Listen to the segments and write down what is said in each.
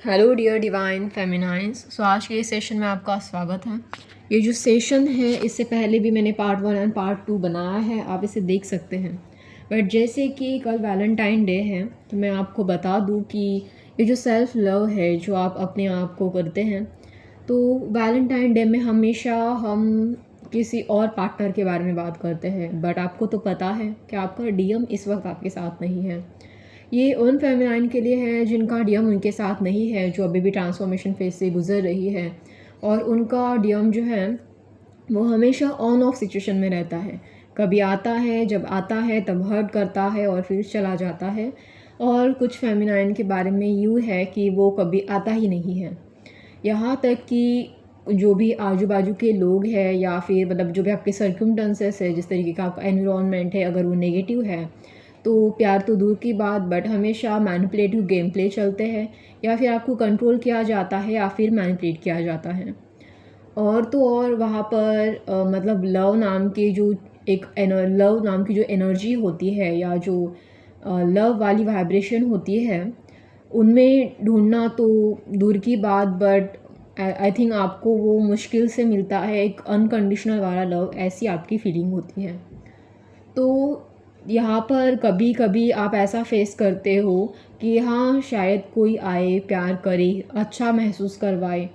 Hello dear divine feminines. So आज के इस सेशन में आपका स्वागत है। ये जो सेशन है इससे पहले भी मैंने पार्ट 1 एंड पार्ट 2 बनाया है, आप इसे देख सकते हैं। बट जैसे कि कल वैलेंटाइन डे है तो मैं आपको बता दूं कि ये जो सेल्फ़ लव है जो आप अपने आप को करते हैं, तो वैलेंटाइन डे में हमेशा हम किसी और पार्टनर के बारे में बात करते हैं। बट आपको तो पता है कि आपका डीएम इस वक्त आपके साथ नहीं है। ये उन फेमिनाइन के लिए है जिनका डीएम उनके साथ नहीं है, जो अभी भी ट्रांसफॉर्मेशन फेज से गुजर रही है, और उनका डीएम जो है वो हमेशा ऑन ऑफ सिचुएशन में रहता है। कभी आता है, जब आता है तब हर्ट करता है और फिर चला जाता है। और कुछ फेमिनाइन के बारे में यूँ है कि वो कभी आता ही नहीं है। यहाँ तक कि जो भी आजू बाजू के लोग हैं या फिर मतलब जो भी आपके सर्कमस्टेंसेस है, जिस तरीके का आपका एनवायरनमेंट है, अगर वो नेगेटिव है तो प्यार तो दूर की बात, बट हमेशा मैनिपुलेटिव गेम प्ले चलते हैं, या फिर आपको कंट्रोल किया जाता है या फिर मैनिपुलेट किया जाता है। और तो और वहाँ पर मतलब लव नाम की जो एनर्जी होती है, या जो लव वाली वाइब्रेशन होती है, उनमें ढूंढना तो दूर की बात, बट आई थिंक आपको वो मुश्किल से मिलता है। एक अनकंडीशनल वाला लव, ऐसी आपकी फीलिंग होती है। तो यहाँ पर कभी कभी आप ऐसा फेस करते हो कि हाँ, शायद कोई आए, प्यार करे, अच्छा महसूस करवाए,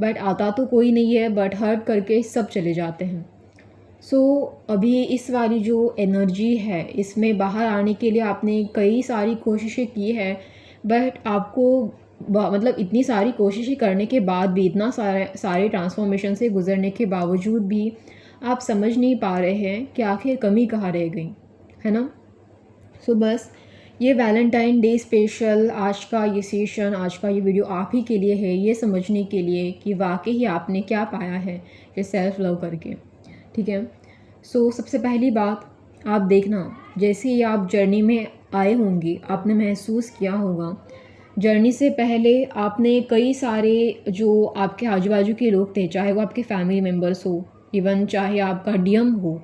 बट आता तो कोई नहीं है, बट हर्ट करके सब चले जाते हैं। सो अभी इस वाली जो एनर्जी है, इसमें बाहर आने के लिए आपने कई सारी कोशिशें की है, बट आपको मतलब इतनी सारी कोशिशें करने के बाद भी, इतना सारे ट्रांसफॉर्मेशन से गुजरने के बावजूद भी आप समझ नहीं पा रहे हैं कि आखिर कमी कहाँ रह गई, है ना। सो बस ये वैलेंटाइन डे स्पेशल आज का ये सेशन, आज का ये वीडियो आप ही के लिए है, ये समझने के लिए कि वाकई ही आपने क्या पाया है ये सेल्फ़ लव करके। ठीक है। सो सबसे पहली बात, आप देखना, जैसे ही आप जर्नी में आए होंगे आपने महसूस किया होगा, जर्नी से पहले आपने कई सारे जो आपके आजू बाजू के लोग थे, चाहे वो आपके फैमिली मेम्बर्स हो, इवन चाहे आपका डीएम हो,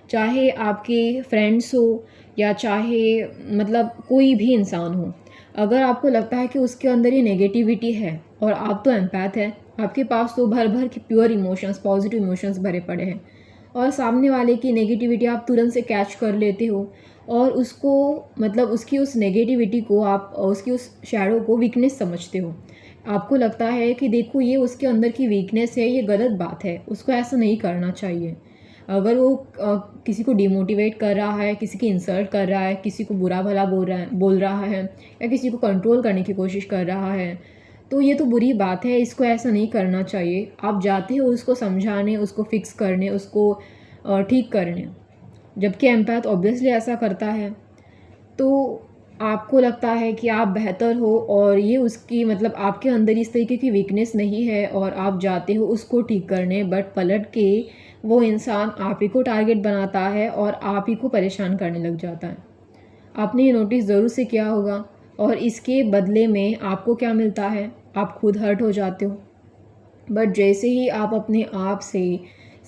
चाहे आपके फ्रेंड्स हो, या चाहे मतलब कोई भी इंसान हो, अगर आपको लगता है कि उसके अंदर ये नेगेटिविटी है और आप तो एम्पैथ है, आपके पास तो भर भर के प्योर इमोशंस, पॉजिटिव इमोशंस भरे पड़े हैं, और सामने वाले की नेगेटिविटी आप तुरंत से कैच कर लेते हो, और उसको मतलब उसकी उस नेगेटिविटी को आप, उसकी उस शैडो को वीकनेस समझते हो। आपको लगता है कि देखो ये उसके अंदर की वीकनेस है, ये गलत बात है, उसको ऐसा नहीं करना चाहिए। अगर वो किसी को डिमोटिवेट कर रहा है, किसी की इंसल्ट कर रहा है, किसी को बुरा भला बोल रहा है, या किसी को कंट्रोल करने की कोशिश कर रहा है, तो ये तो बुरी बात है, इसको ऐसा नहीं करना चाहिए। आप जाते हो उसको समझाने, उसको फिक्स करने, उसको ठीक करने, जबकि एम्पैथ ऑब्वियसली ऐसा करता है। तो आपको लगता है कि आप बेहतर हो, और ये उसकी मतलब आपके अंदर इस तरीके की वीकनेस नहीं है, और आप जाते हो उसको ठीक करने, बट पलट के वो इंसान आप ही को टारगेट बनाता है और आप ही को परेशान करने लग जाता है। आपने ये नोटिस ज़रूर से किया होगा, और इसके बदले में आपको क्या मिलता है, आप खुद हर्ट हो जाते हो। बट जैसे ही आप अपने आप से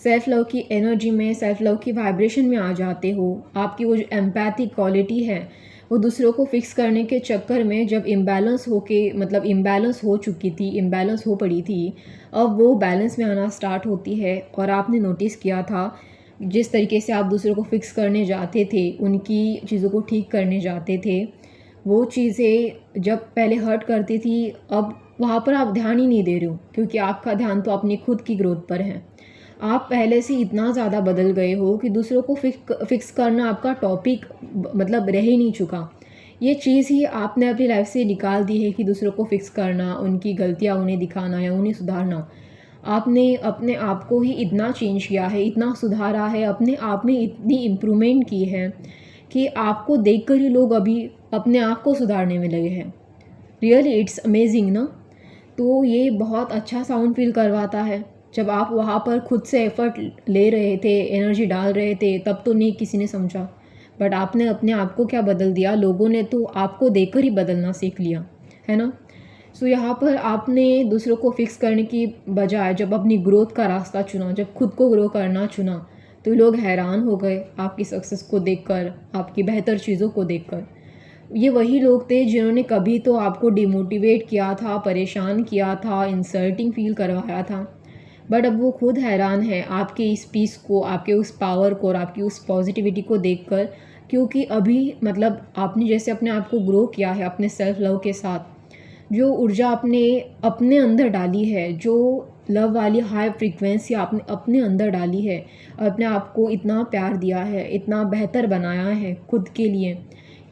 सेल्फ़ लव की एनर्जी में, सेल्फ़ लव की वाइब्रेशन में आ जाते हो, आपकी वो जो एम्पैथिक क्वालिटी है, वो दूसरों को फिक्स करने के चक्कर में जब इम्बैलेंस मतलब इम्बैलेंस हो चुकी थी, इम्बैलेंस हो पड़ी थी, अब वो बैलेंस में आना स्टार्ट होती है। और आपने नोटिस किया था, जिस तरीके से आप दूसरों को फिक्स करने जाते थे, उनकी चीज़ों को ठीक करने जाते थे, वो चीज़ें जब पहले हर्ट करती थी, अब वहाँ पर आप ध्यान ही नहीं दे रहे हो, क्योंकि आपका ध्यान तो अपनी खुद की ग्रोथ पर है। आप पहले से इतना ज़्यादा बदल गए हो कि दूसरों को फिक्स करना आपका टॉपिक मतलब रह ही नहीं चुका। ये चीज़ ही आपने अपनी लाइफ से निकाल दी है कि दूसरों को फिक्स करना, उनकी गलतियाँ उन्हें दिखाना या उन्हें सुधारना। आपने अपने आप को ही इतना चेंज किया है, इतना सुधारा है, अपने आप में इतनी इम्प्रूवमेंट की है कि आपको देखकर ही लोग अभी अपने आप को सुधारने में लगे हैं। रियली इट्स अमेजिंग ना। तो ये बहुत अच्छा साउंड फील करवाता है। जब आप वहाँ पर खुद से एफ़र्ट ले रहे थे, एनर्जी डाल रहे थे, तब तो नहीं किसी ने समझा, बट आपने अपने आप को क्या बदल दिया, लोगों ने तो आपको देखकर ही बदलना सीख लिया, है ना। सो यहाँ पर आपने दूसरों को फिक्स करने की बजाय जब अपनी ग्रोथ का रास्ता चुना, जब खुद को ग्रो करना चुना, तो लोग हैरान हो गए आपकी सक्सेस को देखकर, आपकी बेहतर चीज़ों को देखकर। ये वही लोग थे जिन्होंने कभी तो आपको डिमोटिवेट किया था, परेशान किया था, इंसल्टिंग फ़ील करवाया था। बट अब वो खुद हैरान हैं आपके इस पीस को, आपके उस पावर को और आपकी उस पॉजिटिविटी को देखकर, क्योंकि अभी मतलब आपने जैसे अपने आप को ग्रो किया है अपने सेल्फ लव के साथ, जो ऊर्जा आपने अपने अंदर डाली है, जो लव वाली हाई फ्रीक्वेंसी आपने अपने अंदर डाली है, अपने आप को इतना प्यार दिया है, इतना बेहतर बनाया है खुद के लिए,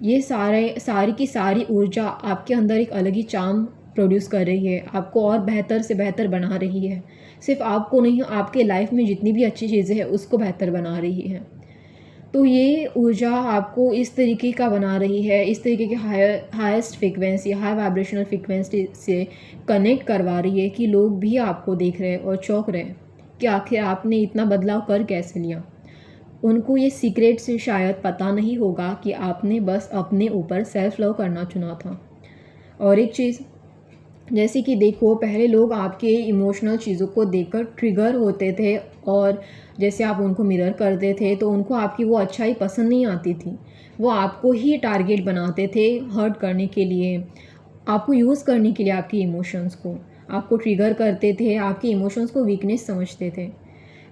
ये सारी की सारी ऊर्जा आपके अंदर एक अलग ही चार्म प्रोड्यूस कर रही है, आपको और बेहतर से बेहतर बना रही है। सिर्फ आपको नहीं, आपके लाइफ में जितनी भी अच्छी चीज़ें हैं उसको बेहतर बना रही है। तो ये ऊर्जा आपको इस तरीके का बना रही है, इस तरीके की highest frequency, high vibrational frequency से कनेक्ट करवा रही है कि लोग भी आपको देख रहे हैं और चौंक रहे हैं कि आखिर आपने इतना बदलाव कर कैसे लिया। उनको ये सीक्रेट से शायद पता नहीं होगा कि आपने बस अपने ऊपर सेल्फ लव करना चुना था। और एक चीज़, जैसे कि देखो पहले लोग आपके इमोशनल चीज़ों को देखकर ट्रिगर होते थे, और जैसे आप उनको मिरर करते थे तो उनको आपकी वो अच्छाई पसंद नहीं आती थी। वो आपको ही टारगेट बनाते थे हर्ट करने के लिए, आपको यूज़ करने के लिए, आपके इमोशंस को आपको ट्रिगर करते थे, आपके इमोशंस को वीकनेस समझते थे।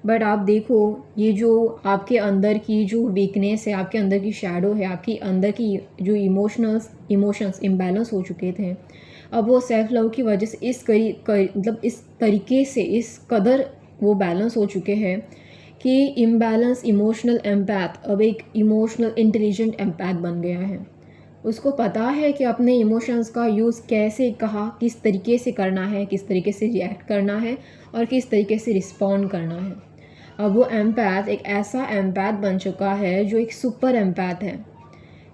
बट आप देखो, ये जो आपके अंदर की जो वीकनेस है, आपके अंदर की शैडो है, आपकी अंदर की जो इमोशंस इम्बैलेंस हो चुके थे, अब वो सेल्फ लव की वजह से मतलब इस तरीके से इस कदर वो बैलेंस हो चुके हैं कि इम्बैलेंस इमोशनल एम्पैथ अब एक इमोशनल इंटेलिजेंट एम्पैथ बन गया है। उसको पता है कि अपने इमोशंस का यूज़ कैसे, कहाँ, किस तरीके से करना है, किस तरीके से रिएक्ट करना है और किस तरीके से रिस्पॉन्ड करना है। अब वो एम्पैथ एक ऐसा एम्पैथ बन चुका है जो एक सुपर एम्पैथ है,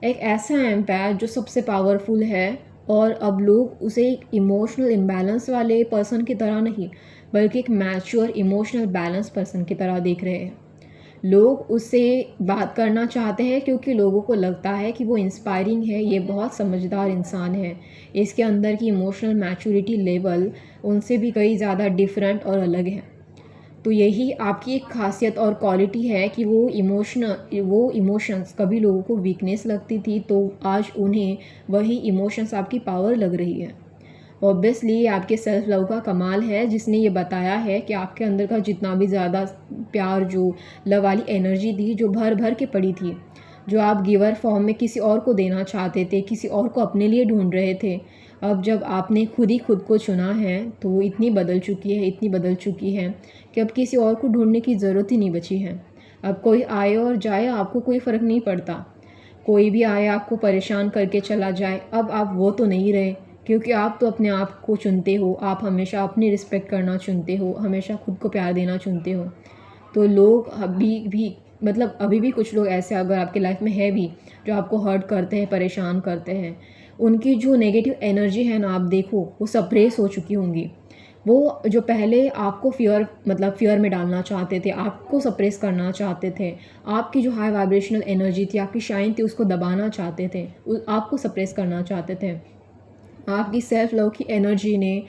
एक ऐसा एम्पैथ जो सबसे पावरफुल है। और अब लोग उसे एक इमोशनल इम्बैलेंस वाले पर्सन की तरह नहीं, बल्कि एक मैच्योर इमोशनल बैलेंस पर्सन की तरह देख रहे हैं। लोग उससे बात करना चाहते हैं क्योंकि लोगों को लगता है कि वो इंस्पायरिंग है, ये बहुत समझदार इंसान है, इसके अंदर की इमोशनल मैच्योरिटी लेवल उनसे भी कई ज़्यादा डिफरेंट और अलग है। तो यही आपकी एक खासियत और क्वालिटी है कि वो इमोशंस कभी लोगों को वीकनेस लगती थी, तो आज उन्हें वही इमोशंस आपकी पावर लग रही है। ऑब्वियसली ये आपके सेल्फ लव का कमाल है, जिसने ये बताया है कि आपके अंदर का जितना भी ज़्यादा प्यार, जो लव वाली एनर्जी थी, जो भर भर के पड़ी थी, जो आप गिवर फॉर्म में किसी और को देना चाहते थे, किसी और को अपने लिए ढूंढ रहे थे, अब जब आपने खुद ही खुद को चुना है तो वो इतनी बदल चुकी है, इतनी बदल चुकी है कि अब किसी और को ढूंढने की ज़रूरत ही नहीं बची है। अब कोई आए और जाए, आपको कोई फ़र्क नहीं पड़ता। कोई भी आए आपको परेशान करके चला जाए, अब आप वो तो नहीं रहे, क्योंकि आप तो अपने आप को चुनते हो, आप हमेशा अपनी रिस्पेक्ट करना चुनते हो, हमेशा खुद को प्यार देना चुनते हो। तो लोग अभी भी कुछ लोग ऐसे अगर आपके लाइफ में है भी, जो आपको हर्ट करते हैं, परेशान करते हैं, उनकी जो नेगेटिव एनर्जी है ना, आप देखो वो सप्रेस हो चुकी होंगी। वो जो पहले आपको फ़ियर में डालना चाहते थे, आपको सप्रेस करना चाहते थे, आपकी जो हाई वाइब्रेशनल एनर्जी थी, आपकी शाइन थी, उसको दबाना चाहते थे, आपको सप्रेस करना चाहते थे। आपकी सेल्फ लव की एनर्जी ने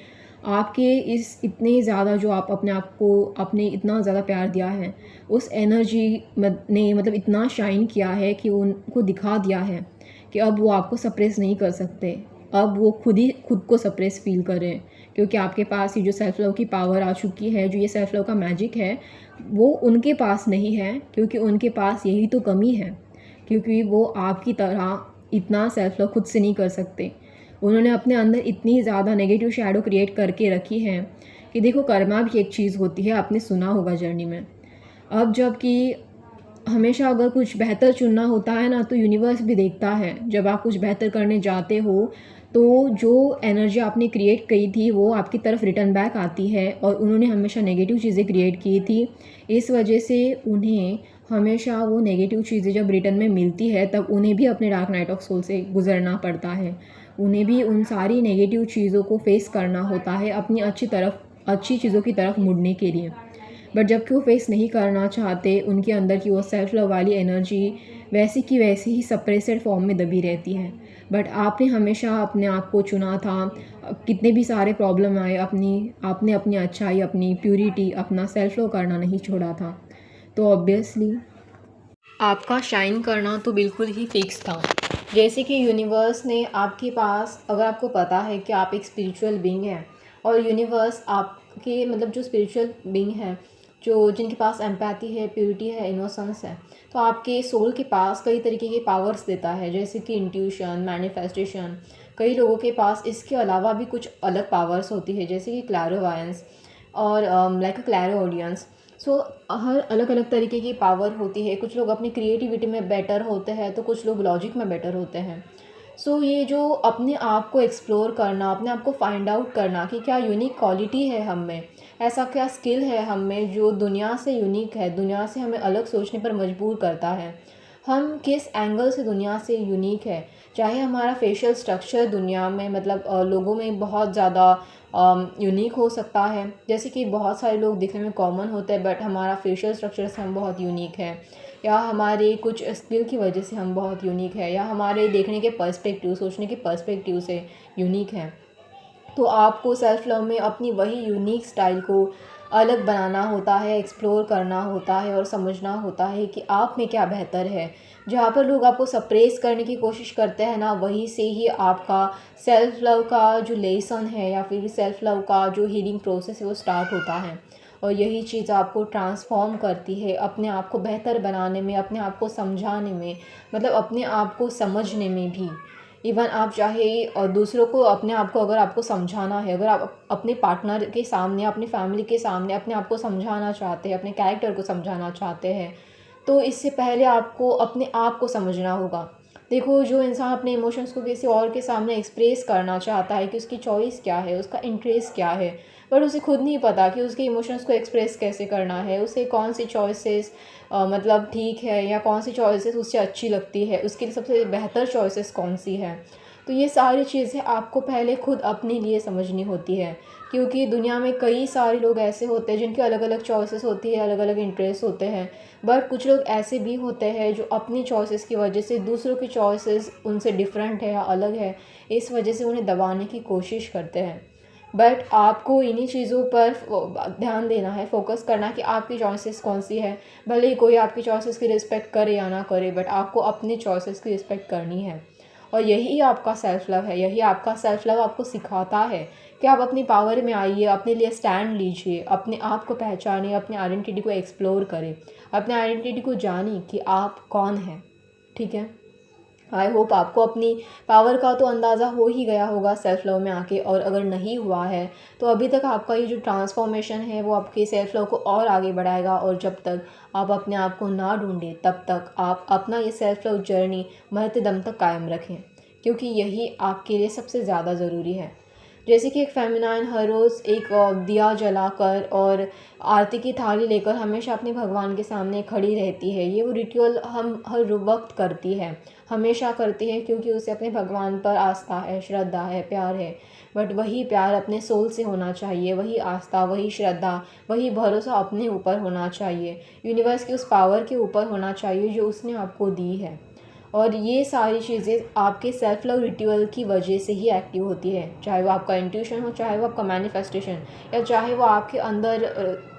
आपके इस इतने ज़्यादा, जो आप अपने आप को आपने इतना ज़्यादा प्यार दिया है, उस एनर्जी ने मतलब इतना शाइन किया है कि उनको दिखा दिया है कि अब वो आपको सप्रेस नहीं कर सकते। अब वो खुद को सप्रेस फ़ील कर रहे हैं, क्योंकि आपके पास ये जो सेल्फ लव की पावर आ चुकी है, जो ये सेल्फ लव का मैजिक है, वो उनके पास नहीं है, क्योंकि उनके पास यही तो कमी है, क्योंकि वो आपकी तरह इतना सेल्फ लव खुद से नहीं कर सकते। उन्होंने अपने अंदर इतनी ज़्यादा नेगेटिव शैडो क्रिएट करके रखी है कि देखो, कर्मा भी एक चीज़ होती है, आपने सुना होगा जर्नी में। अब जबकि हमेशा अगर कुछ बेहतर चुनना होता है ना, तो यूनिवर्स भी देखता है, जब आप कुछ बेहतर करने जाते हो तो जो एनर्जी आपने क्रिएट की थी वो आपकी तरफ रिटर्न बैक आती है, और उन्होंने हमेशा नेगेटिव चीज़ें क्रिएट की थी, इस वजह से उन्हें हमेशा वो नेगेटिव चीज़ें जब रिटर्न में मिलती है, तब उन्हें भी अपने डार्क नाइट ऑफ सोल से गुजरना पड़ता है। उन्हें भी उन सारी नेगेटिव चीज़ों को फेस करना होता है अपनी अच्छी चीज़ों की तरफ मुड़ने के लिए। बट जबकि वो फेस नहीं करना चाहते, उनके अंदर की वो सेल्फ लव वाली एनर्जी वैसी की वैसी ही सप्रेसेड फॉर्म में दबी रहती है। बट आपने हमेशा अपने आप को चुना था, कितने भी सारे प्रॉब्लम आए, आपने अपनी अच्छाई, अपनी प्यूरिटी, अपना सेल्फ लव करना नहीं छोड़ा था। तो ऑब्वियसली आपका शाइन करना तो बिल्कुल ही फिक्स था। जैसे कि यूनिवर्स ने आपके पास, अगर आपको पता है कि आप एक स्पिरिचुअल बीइंग हैं और यूनिवर्स आपके मतलब जो स्पिरिचुअल बीइंग हैं, जो जिनके पास एम्पैथी है, प्यूरिटी है, इनोसेंस है, तो आपके सोल के पास कई तरीके के पावर्स देता है, जैसे कि इंट्यूशन, मैनिफेस्टेशन। कई लोगों के पास इसके अलावा भी कुछ अलग पावर्स होती है, जैसे कि क्लैरोवायंस और लाइक अ क्लैरो ऑडियंस। सो हर अलग अलग तरीके की पावर होती है। कुछ लोग अपनी क्रिएटिविटी में बेटर होते हैं, तो कुछ लोग लॉजिक में बेटर होते हैं। सो ये जो अपने आप को एक्सप्लोर करना, अपने आप को फाइंड आउट करना कि क्या यूनिक क्वालिटी है हम में, ऐसा क्या स्किल है हम में जो दुनिया से यूनिक है, दुनिया से हमें अलग सोचने पर मजबूर करता है। हम किस एंगल से दुनिया से यूनिक है। चाहे हमारा फेशियल स्ट्रक्चर दुनिया में मतलब लोगों में बहुत ज़्यादा यूनिक हो सकता है, जैसे कि बहुत सारे लोग दिखने में कॉमन होते हैं बट हमारा फेशियल स्ट्रक्चर से हम बहुत यूनिक है, या हमारे कुछ स्किल की वजह से हम बहुत यूनिक है, या हमारे देखने के पर्सपेक्टिव, सोचने के पर्सपेक्टिव से यूनिक है। तो आपको सेल्फ़ लव में अपनी वही यूनिक स्टाइल को अलग बनाना होता है, एक्सप्लोर करना होता है और समझना होता है कि आप में क्या बेहतर है। जहाँ पर लोग आपको सप्रेस करने की कोशिश करते हैं ना, वहीं से ही आपका सेल्फ़ लव का जो लेसन है या फिर सेल्फ़ लव का जो हीलिंग प्रोसेस है वो स्टार्ट होता है। और यही चीज़ आपको ट्रांसफ़ॉर्म करती है, अपने आप को बेहतर बनाने में, अपने आप को समझाने में, मतलब अपने आप को समझने में भी। इवन आप चाहे और दूसरों को, अपने आप को अगर आपको समझाना है, अगर आप अपने पार्टनर के सामने, अपनी फैमिली के सामने अपने आप को समझाना चाहते हैं, अपने कैरेक्टर को समझाना चाहते हैं, तो इससे पहले आपको अपने आप को समझना होगा। देखो, जो इंसान अपने इमोशंस को किसी और के सामने एक्सप्रेस करना चाहता है कि उसकी चॉइस क्या है, उसका इंटरेस्ट क्या है, पर उसे खुद नहीं पता कि उसके इमोशंस को एक्सप्रेस कैसे करना है, उसे कौन सी चॉइसेस मतलब ठीक है या कौन सी चॉइसेस उससे अच्छी लगती है, उसके लिए सबसे बेहतर चॉइसेस कौन सी है। तो ये सारी चीज़ें आपको पहले खुद अपने लिए समझनी होती है, क्योंकि दुनिया में कई सारे लोग ऐसे होते हैं जिनकी अलग अलग चॉइसेस होती है, अलग अलग इंटरेस्ट होते हैं। बट कुछ लोग ऐसे भी होते हैं जो अपनी चॉइसेस की वजह से दूसरों की चॉइसेस उनसे डिफरेंट है या अलग है, इस वजह से उन्हें दबाने की कोशिश करते हैं। बट आपको इन्हीं चीज़ों पर ध्यान देना है, फोकस करना कि आपकी चॉइसेस कौन सी है। भले ही कोई आपकी चॉइसेस की रिस्पेक्ट करे या ना करे, बट आपको अपनी चॉइसेस की रिस्पेक्ट करनी है। और यही आपका सेल्फ़ लव है, यही आपका सेल्फ़ लव आपको सिखाता है कि आप अपनी पावर में आइए, अपने लिए स्टैंड लीजिए, अपने आप को पहचानिए, अपनी आइडेंटिटी को एक्सप्लोर करें, अपने आइडेंटिटी को जानिए कि आप कौन हैं। ठीक है? आई होप आपको अपनी पावर का तो अंदाज़ा हो ही गया होगा सेल्फ़ लव में आके, और अगर नहीं हुआ है तो अभी तक आपका ये जो ट्रांसफॉर्मेशन है वो आपके सेल्फ़ लव को और आगे बढ़ाएगा। और जब तक आप अपने आप को ना ढूंढें, तब तक आप अपना ये सेल्फ़ लव जर्नी मरते दम तक कायम रखें, क्योंकि यही आपके लिए सबसे ज़्यादा ज़रूरी है। जैसे कि एक फेमिनाइन हर रोज़ एक दिया जलाकर और आरती की थाली लेकर हमेशा अपने भगवान के सामने खड़ी रहती है। ये वो रिचुअल हम हर वक्त करती है, हमेशा करती है, क्योंकि उसे अपने भगवान पर आस्था है, श्रद्धा है, प्यार है। बट वही प्यार अपने सोल से होना चाहिए, वही आस्था, वही श्रद्धा, वही भरोसा अपने ऊपर होना चाहिए, यूनिवर्स की उस पावर के ऊपर होना चाहिए जो उसने आपको दी है। और ये सारी चीज़ें आपके सेल्फ लव रिचुअल की वजह से ही एक्टिव होती है, चाहे वो आपका इंट्यूशन हो, चाहे वो आपका मैनिफेस्टेशन, या चाहे वो आपके अंदर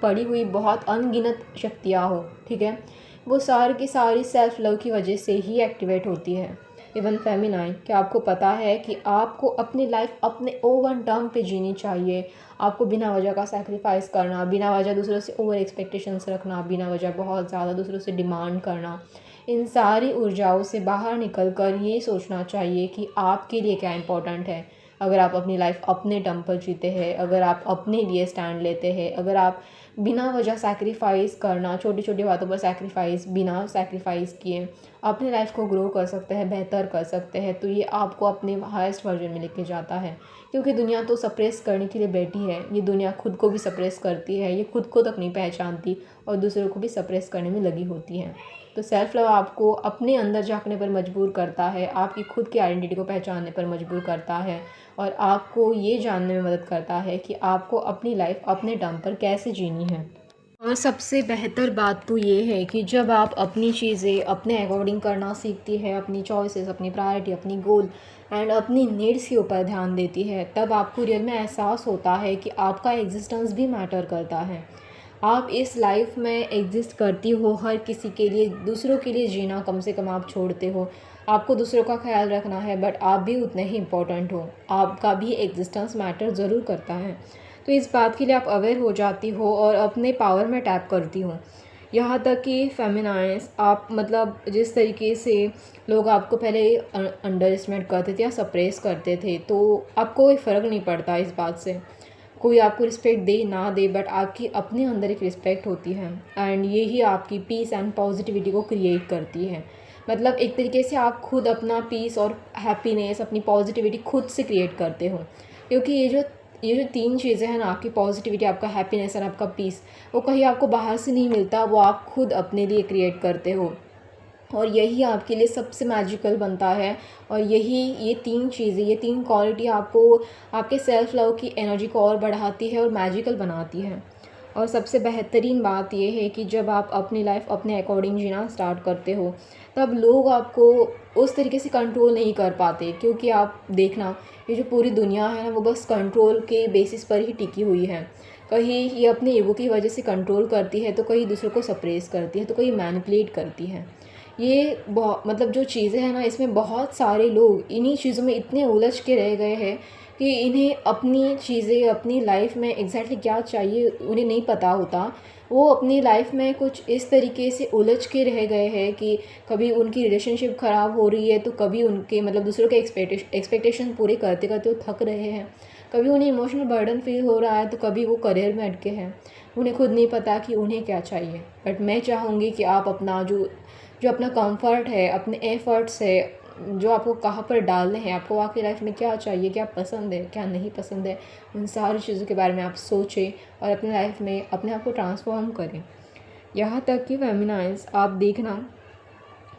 पड़ी हुई बहुत अनगिनत शक्तियाँ हो। ठीक है? वो सारी की सारी सेल्फ लव की वजह से ही एक्टिवेट होती है। इवन फेमिनाइन, क्या आपको पता है कि आपको अपनी लाइफ अपने ओवन टर्म पे जीनी चाहिए। आपको बिना वजह का सैक्रिफाइस करना, बिना वजह दूसरों से ओवर एक्सपेक्टेशंस रखना, बिना वजह बहुत ज़्यादा दूसरों से डिमांड करना, इन सारी ऊर्जाओं से बाहर निकल कर ये सोचना चाहिए कि आपके लिए क्या इम्पोर्टेंट है। अगर आप अपनी लाइफ अपने दम पर जीते हैं, अगर आप अपने लिए स्टैंड लेते हैं, अगर आप बिना वजह सैक्रिफाइस करना, छोटी छोटी बातों पर सैक्रिफाइस, बिना सैक्रिफाइस किए अपनी लाइफ को ग्रो कर सकते हैं, बेहतर कर सकते हैं, तो ये आपको अपने हाईएस्ट वर्जन में लेके जाता है। क्योंकि दुनिया तो सप्रेस करने के लिए बैठी है, ये दुनिया खुद को भी सप्रेस करती है, ये खुद को तक नहीं पहचानती और दूसरों को भी सप्रेस करने में लगी होती है। तो सेल्फ लव आपको अपने अंदर झाँकने पर मजबूर करता है, आपकी खुद की आइडेंटिटी को पहचानने पर मजबूर करता है, और आपको ये जानने में मदद करता है कि आपको अपनी लाइफ अपने दम पर कैसे जीनी है। और सबसे बेहतर बात तो ये है कि जब आप अपनी चीज़ें अपने अकॉर्डिंग करना सीखती है, अपनी चॉइसेस, अपनी प्रायोरिटी, अपनी गोल एंड अपनी नीड्स के ऊपर ध्यान देती है, तब आपको रियल में एहसास होता है कि आपका एग्जिस्टेंस भी मैटर करता है। आप इस लाइफ में एग्जिस्ट करती हो हर किसी के लिए, दूसरों के लिए जीना कम से कम आप छोड़ते हो। आपको दूसरों का ख्याल रखना है, बट आप भी उतने ही इम्पोर्टेंट हो, आपका भी एग्जिस्टेंस मैटर ज़रूर करता है। तो इस बात के लिए आप अवेयर हो जाती हो और अपने पावर में टैप करती हो। यहाँ तक कि फेमिनाइज आप मतलब जिस तरीके से लोग आपको पहले अंडर एस्टिमेट करते थे या सप्रेस करते थे, तो आपको कोई फ़र्क नहीं पड़ता इस बात से। कोई आपको रिस्पेक्ट दे ना दे, बट आपकी अपने अंदर एक रिस्पेक्ट होती है, एंड यही आपकी पीस एंड पॉजिटिविटी को क्रिएट करती है। मतलब एक तरीके से आप खुद अपना पीस और हैप्पीनेस, अपनी पॉजिटिविटी खुद से क्रिएट करते हो, क्योंकि ये जो तीन चीज़ें हैं ना, आपकी पॉजिटिविटी, आपका हैप्पीनेस और आपका पीस, वो कहीं आपको बाहर से नहीं मिलता, वो आप खुद अपने लिए क्रिएट करते हो। और यही आपके लिए सबसे मैजिकल बनता है। और ये तीन चीज़ें, ये तीन क्वालिटी आपको आपके सेल्फ लव की एनर्जी को और बढ़ाती है और मैजिकल बनाती है। और सबसे बेहतरीन बात ये है कि जब आप अपनी लाइफ अपने अकॉर्डिंग जीना स्टार्ट करते हो, तब लोग आपको उस तरीके से कंट्रोल नहीं कर पाते, क्योंकि आप देखना, ये जो पूरी दुनिया है ना, वो बस कंट्रोल के बेसिस पर ही टिकी हुई है। कहीं ये अपने ईगो की वजह से कंट्रोल करती है, तो कहीं दूसरों को सप्रेस करती है, तो कहीं मैनिपुलेट करती है। ये मतलब जो चीज़ें हैं ना, इसमें बहुत सारे लोग इन्हीं चीज़ों में इतने उलझ के रह गए हैं कि इन्हें अपनी चीज़ें, अपनी लाइफ में एग्जैक्टली क्या चाहिए उन्हें नहीं पता होता। वो अपनी लाइफ में कुछ इस तरीके से उलझ के रह गए हैं कि कभी उनकी रिलेशनशिप ख़राब हो रही है, तो कभी उनके मतलब दूसरों के एक्सपेक्टेशन पूरे करते करते वो थक रहे हैं, कभी उन्हें इमोशनल बर्डन फील हो रहा है, तो कभी वो करियर में अटके हैं, उन्हें खुद नहीं पता कि उन्हें क्या चाहिए। बट मैं चाहूँगी कि आप अपना जो जो अपना कंफर्ट है, अपने एफ़र्ट्स है, जो आपको कहाँ पर डालने हैं, आपको आपकी लाइफ में क्या चाहिए, क्या पसंद है, क्या नहीं पसंद है, उन सारी चीज़ों के बारे में आप सोचें और अपनी लाइफ में अपने आप को ट्रांसफॉर्म करें। यहाँ तक कि फेमिनाइज आप देखना,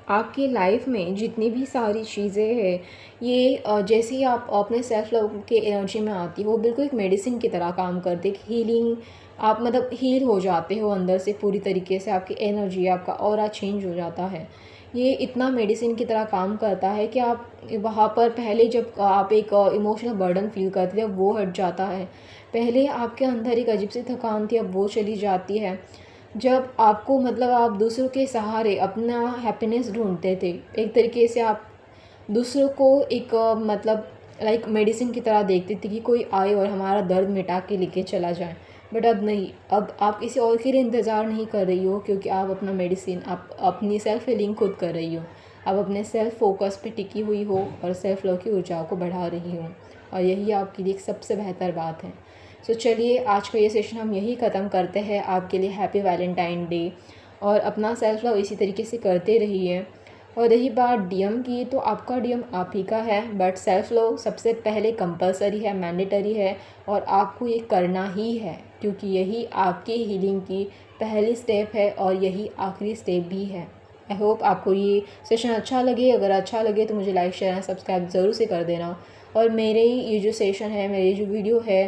आपकी लाइफ में जितनी भी सारी चीज़ें हैं, ये जैसे ही आप अपने सेल्फ लव के एनर्जी में आती हो, बिल्कुल एक मेडिसिन की तरह काम करते, हीलिंग, आप मतलब हील हो जाते हो अंदर से पूरी तरीके से, आपकी एनर्जी, आपका ऑरा चेंज हो जाता है। ये इतना मेडिसिन की तरह काम करता है कि आप वहाँ पर पहले जब आप एक इमोशनल बर्डन फील करते थे, अब वो हट जाता है। पहले आपके अंदर एक अजीब सी थकान थी, अब वो चली जाती है। जब आपको मतलब आप दूसरों के सहारे अपना हैप्पीनेस ढूंढते थे, एक तरीके से आप दूसरों को एक मतलब लाइक मेडिसिन की तरह देखते थे कि कोई आए और हमारा दर्द मिटा के लेके चला जाए। बट अब नहीं, अब आप किसी और के लिए इंतज़ार नहीं कर रही हो, क्योंकि आप अपना मेडिसिन, आप अपनी सेल्फ हीलिंग खुद कर रही हो। आप अपने सेल्फ फोकस पे टिकी हुई हो और सेल्फ लव की ऊर्जा को बढ़ा रही हो, और यही आपके लिए एक सबसे बेहतर बात है। सो चलिए, आज का ये सेशन हम यही ख़त्म करते हैं। आपके लिए हैप्पी वैलेंटाइन डे, और अपना सेल्फ लव इसी तरीके से करते रहिए। और रही बात डीएम की, तो आपका डीएम आप ही का है, बट सेल्फ लव सबसे पहले कंपलसरी है, मैंडेटरी है, और आपको ये करना ही है, क्योंकि यही आपकी हीलिंग की पहली स्टेप है और यही आखिरी स्टेप भी है। आई होप आपको ये सेशन अच्छा लगे। अगर अच्छा लगे तो मुझे लाइक, शेयर एंड सब्सक्राइब ज़रूर से कर देना। और मेरे ये जो सेशन है, मेरी जो वीडियो है,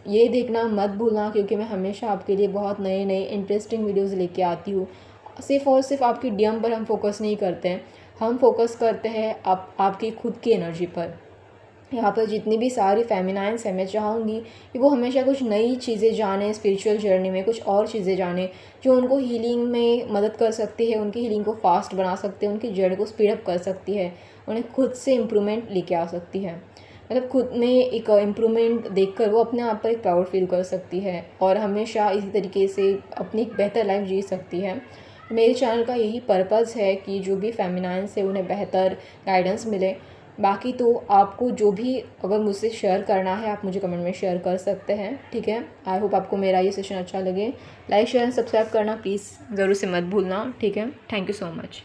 ये देखना मत भूलना, क्योंकि मैं हमेशा आपके लिए बहुत नए नए इंटरेस्टिंग वीडियोज़ लेके आती हूँ। सिर्फ़ और सिर्फ आपकी डीएम पर हम फोकस नहीं करते हैं, हम फोकस करते हैं आपकी खुद की एनर्जी पर। यहाँ पर जितनी भी सारी फेमिनाइंस हैं, मैं चाहूँगी कि वो हमेशा कुछ नई चीज़ें जानें, स्पिरिचुअल जर्नी में कुछ और चीज़ें जानें जो उनको हीलिंग में मदद कर सकती है, उनकी हीलिंग को फास्ट बना सकती है, उनकी जड़ को स्पीड अप कर सकती है, उन्हें खुद से इम्प्रूवमेंट लेके आ सकती है। मतलब खुद में एक इम्प्रूवमेंट देखकर वो अपने आप पर एक प्राउड फील कर सकती है, और हमेशा इसी तरीके से अपनी एक बेहतर लाइफ जी सकती है। मेरे चैनल का यही पर्पज़ है कि जो भी फेमिनाइंस है उन्हें बेहतर गाइडेंस मिले। बाकी तो आपको जो भी अगर मुझसे शेयर करना है, आप मुझे कमेंट में शेयर कर सकते हैं, ठीक है। आई होप आपको मेरा ये सेशन अच्छा लगे। लाइक, शेयर एंड सब्सक्राइब करना प्लीज़ ज़रूर से मत भूलना, ठीक है। Thank you so much.